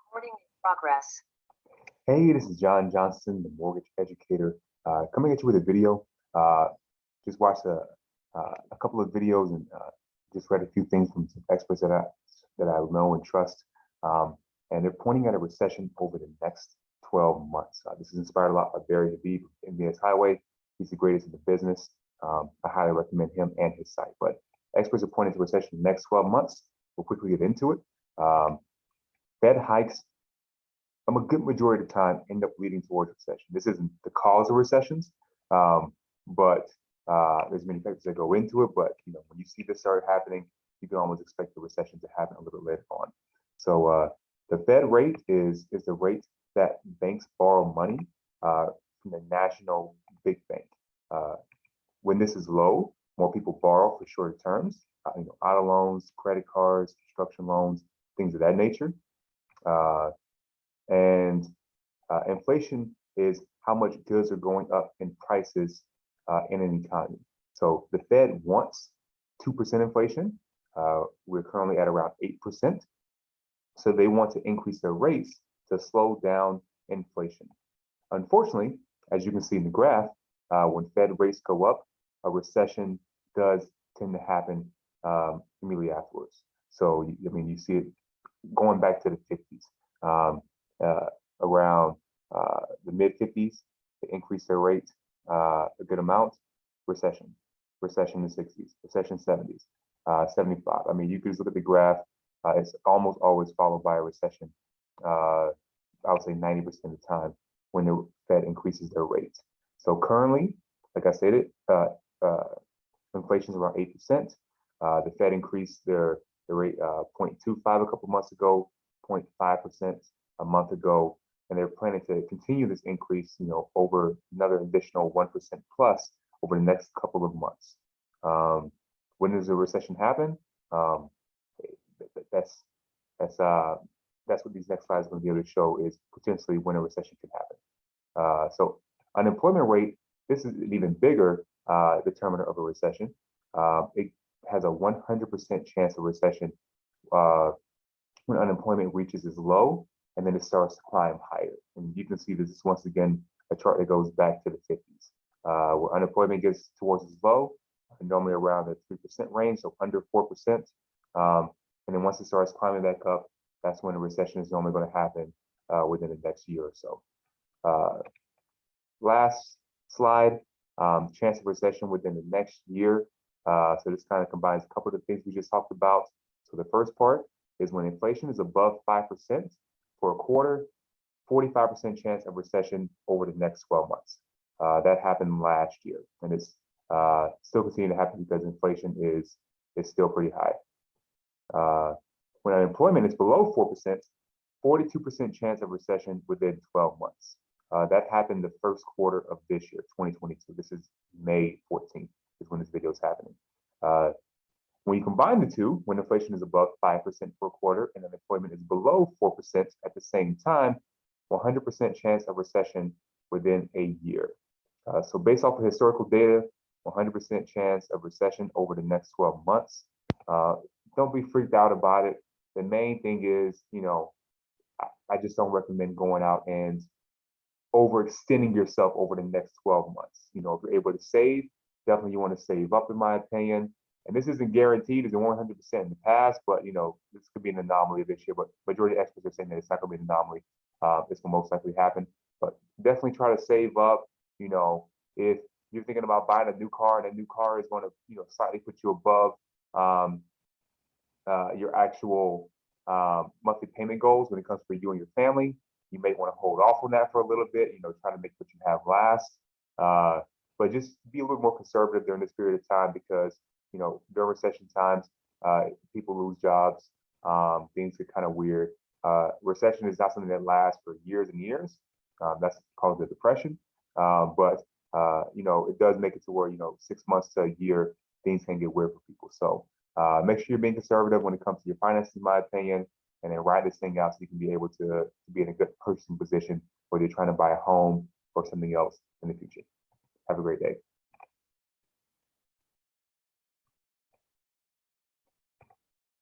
Recording in progress. Hey, this is Jon Johnson, the mortgage educator, coming at you with a video. Just watched a couple of videos and just read a few things from some experts that I know and trust, and they're pointing at a recession over the next 12 months. This is inspired a lot by Barry Habib, MBS Highway. He's the greatest in the business. I highly recommend him and his site. But experts are pointing to recession in the next 12 months. We'll quickly get into it. Fed hikes, a good majority of the time, end up leading towards recession. This isn't the cause of recessions, but there's many factors that go into it. But when you see this start happening, you can almost expect the recession to happen a little bit later on. So the Fed rate is the rate that banks borrow money from the national big bank. When this is low, more people borrow for shorter terms. Auto loans, credit cards, construction loans, things of that nature. And inflation is how much goods are going up in prices in an economy. So the Fed wants 2% inflation. We're currently at around 8%. So they want to increase their rates to slow down inflation. Unfortunately, as you can see in the graph, when Fed rates go up, a recession does tend to happen immediately afterwards. So, you see it going back to the 50s. Around the mid 50s, they increase their rate a good amount. Recession in the 60s, recession 70s, 75. You can just look at the graph. It's almost always followed by a recession. I would say 90% of the time when the Fed increases their rates. So currently, like I stated, inflation is around 8%. The Fed increased their rate 0.25 a couple months ago, 0.5% a month ago, and they're planning to continue this increase, over another additional 1% plus over the next couple of months. When does a recession happen? That's what these next slides are going to be able to show, is potentially when a recession can happen. So unemployment rate, this is an even bigger determiner of a recession. It has a 100% chance of recession when unemployment reaches its low, and then it starts to climb higher. And you can see this is once again a chart that goes back to the 50s, where unemployment gets towards its low, normally around the 3% range, so under 4%. And then once it starts climbing back up, that's when a recession is normally going to happen within the next year or so. Last slide, chance of recession within the next year. So this kind of combines a couple of the things we just talked about. So the first part is when inflation is above 5% for a quarter, 45% chance of recession over the next 12 months. That happened last year, and it's still continuing to happen because inflation is still pretty high. When unemployment is below 4%, 42% chance of recession within 12 months. That happened the first quarter of this year, 2022. This is May 14th is when this video is happening. When you combine the two, when inflation is above 5% for a quarter and unemployment is below 4% at the same time, 100% chance of recession within a year. So based off of historical data, 100% chance of recession over the next 12 months. Don't be freaked out about it. The main thing is, I just don't recommend going out and overextending yourself over the next 12 months. If you're able to save, definitely you want to save up, in my opinion. And this isn't guaranteed, it's 100% in the past, but this could be an anomaly this year. But majority of experts are saying that it's not going to be an anomaly. This will most likely happen. But definitely try to save up. If you're thinking about buying a new car, and a new car is going to, slightly put you above your actual monthly payment goals when it comes for you and your family, you may want to hold off on that for a little bit. Try to make what you have last. But just be a little more conservative during this period of time, because during recession times, people lose jobs. Things get kind of weird. Recession is not something that lasts for years and years. That's called the depression. But it does make it to where 6 months to a year, things can get weird for people. So make sure you're being conservative when it comes to your finances, in my opinion, and then ride this thing out so you can be able to be in a good purchasing position, whether you're trying to buy a home or something else in the future. Have a great day.